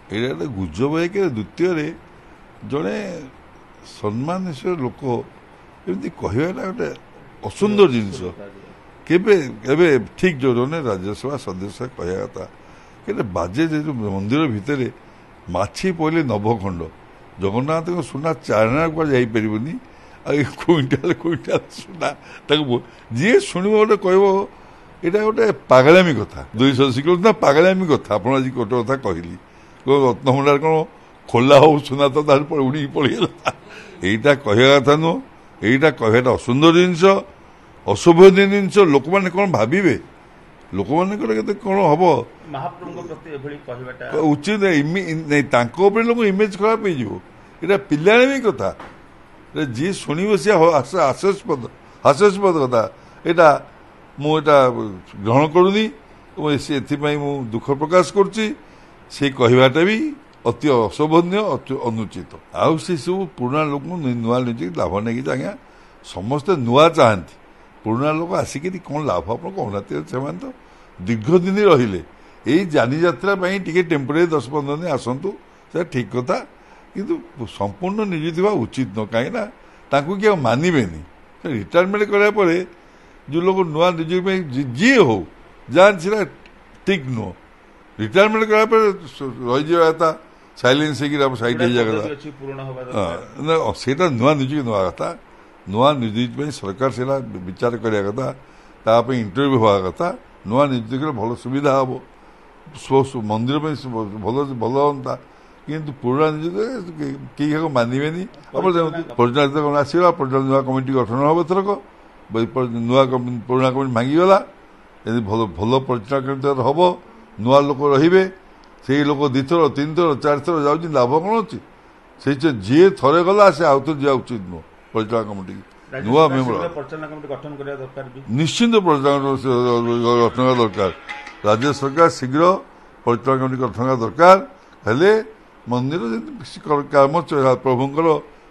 ଏଇଟା ଗୋଟେ ଗୁଜବ ହେଇକି ଦ୍ୱିତୀୟରେ ଜଣେ ସମ୍ମାନଶୀଳ ଲୋକ ଏମିତି କହିବାଟା ଗୋଟେ ଅସୁନ୍ଦର ଜିନିଷ। କେବେ କେବେ ଠିକ୍ ଜଣେ ରାଜ୍ୟସଭା ସଦସ୍ୟ କହିବା କଥା କିନ୍ତୁ ବାଜେ ଯେ ମନ୍ଦିର ଭିତରେ ମାଛି ପଇଲେ ନବଖଣ୍ଡ ଜଗନ୍ନାଥଙ୍କ ସୁନା ଚାରଣା କୁଆଡ଼େ ଯାଇପାରିବନି। ଆଉ ଏ କୁଇଣ୍ଟାଲ କୁଇଣ୍ଟାଲ ସୁନା ତାକୁ ଯିଏ ଶୁଣିବ ଗୋଟେ କହିବ ଏଇଟା ଗୋଟେ ପାଗଳାମୀ କଥା। 200 ଶିଖନ୍ତୁ ନା ପାଗଳାମୀ କଥା। ଆପଣ ଆଜି ଗୋଟେ କଥା କହିଲି ରତ୍ନଭଣ୍ଡାର କ'ଣ ଖୋଲା ହଉ ସୁନା ତ ତାର ଉଡ଼ିକି ପଳେଇଗଲା। ଏଇଟା କହିବା କଥା ନୁହଁ। ଏଇଟା କହିବାଟା ଅସୁନ୍ଦର ଜିନିଷ, ଅଶୋଭନୀୟ ଜିନିଷ। ଲୋକମାନେ କ'ଣ ଭାବିବେ? ଲୋକମାନଙ୍କର କେତେ କ'ଣ ହବ? ମହାପ୍ରଭୁଙ୍କ ପ୍ରତି ଏଭଳି କହିବାଟା ଉଚିତ ନାଇଁ। ତାଙ୍କ ଉପରେ ଲୋକ ଇମେଜ ଖରାପ ହେଇଯିବ। ଏଇଟା ପିଲାଳିମୀ କଥା। ଯିଏ ଶୁଣିବ ସିଏ ହାସ୍ୟାସ୍ପଦ କଥା। ଏଇଟା ମୁଁ ଏଇଟା ଗ୍ରହଣ କରୁନି। ଏଥିପାଇଁ ମୁଁ ଦୁଃଖ ପ୍ରକାଶ କରୁଛି। ସେ କହିବାଟା ବି ଅତି ଅଶୋଭନୀୟ, ଅନୁଚିତ। ଆଉ ସେ ସବୁ ପୁରୁଣା ଲୋକଙ୍କୁ ନୂଆ ନିଜକୁ ଲାଭ ନେଇକି ଆଜ୍ଞା ସମସ୍ତେ ନୂଆ ଚାହାନ୍ତି। ପୁରୁଣା ଲୋକ ଆସିକିରି କ'ଣ ଲାଭ ଆପଣ କହୁନାହାନ୍ତି? ସେମାନେ ତ ଦୀର୍ଘ ଦିନ ରହିଲେ। ଏଇ ଯାନିଯାତ୍ରା ପାଇଁ ଟିକେ ଟେମ୍ପୋରାରୀ 10-15 ଦିନ ଆସନ୍ତୁ, ସେଟା ଠିକ୍ କଥା। କିନ୍ତୁ ସମ୍ପୂର୍ଣ୍ଣ ନିଯୁକ୍ତି ହେବା ଉଚିତ ନୁହଁ। କାହିଁକିନା ତାଙ୍କୁ କିଏ ମାନିବେନି। ରିଟାୟାରମେଣ୍ଟ କରିବା ପରେ ଯେଉଁ ଲୋକ ନୂଆ ନିଯୁକ୍ତି ପାଇଁ ଯିଏ ହଉ ଯାଆନ୍ତି ସେଟା ଠିକ୍ ନୁହଁ। ରିଟାୟାରମେଣ୍ଟ କରିବା ପରେ ରହିଯିବା କଥା, ସାଇଲେନ୍ସ ହେଇକି ସାଇଡ୍ ହେଇଯିବା କଥା। ସେଇଟା ନୂଆ ନିଯୁକ୍ତି ନେବା କଥା। ନୂଆ ନିଯୁକ୍ତି ପାଇଁ ସରକାର ସେଇଟା ବିଚାର କରିବା କଥା। ତା ପାଇଁ ଇଣ୍ଟରଭ୍ୟୁ ହେବା କଥା। ନୂଆ ନିଯୁକ୍ତି କଲେ ଭଲ ସୁବିଧା ହେବ, ମନ୍ଦିର ପାଇଁ ଭଲ ହୁଅନ୍ତା। କିନ୍ତୁ ପୁରୁଣା ନିଯୁକ୍ତି କେହି କାହାକୁ ମାନିବେନି। ଆପଣ ପରିଚାଳିତ ଆସିଗଲା, ପରିଚାଳିତ ନୂଆ କମିଟି ଗଠନ ହେବ। ଏଥରକ ନୂଆ ପୁରୁଣା କମିଟି ଭାଙ୍ଗିଗଲା। ଯଦି ଭଲ ପରିଚାଳିତ ହେବ, ନୂଆ ଲୋକ ରହିବେ। ସେଇ ଲୋକ 2 ଥର 3 ଥର 4 ଥର ଯାଉଛି, ଲାଭ କ'ଣ ଅଛି? ସେଇ ଯିଏ ଥରେ ଗଲା ସେ ଆଉ ଥରେ ଯିବା ଉଚିତ ନୁହଁ। ପରିଚାଳନା କମିଟି ନୂଆ ମେମ୍ବର ନିଶ୍ଚିନ୍ତ ପରିଚାଳନା ଗଠନ ହେବା ଦରକାର। ରାଜ୍ୟ ସରକାର ଶୀଘ୍ର ପରିଚାଳନା କମିଟି ଗଠନ ହେବା ଦରକାର। ହେଲେ ମନ୍ଦିର ଯେମିତି କାମ ପ୍ରଭୁଙ୍କର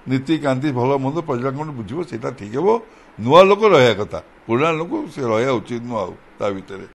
ନୀତିକାନ୍ତି ଭଲ ମନ୍ଦ ପରିଚାଳନା କମିଟି ବୁଝିବ, ସେଇଟା ଠିକ୍ ହେବ। ନୂଆ ଲୋକ ରହିବା କଥା, ପୁରୁଣା ଲୋକ ସେ ରହିବା ଉଚିତ ନୁହଁ ଆଉ ତା ଭିତରେ।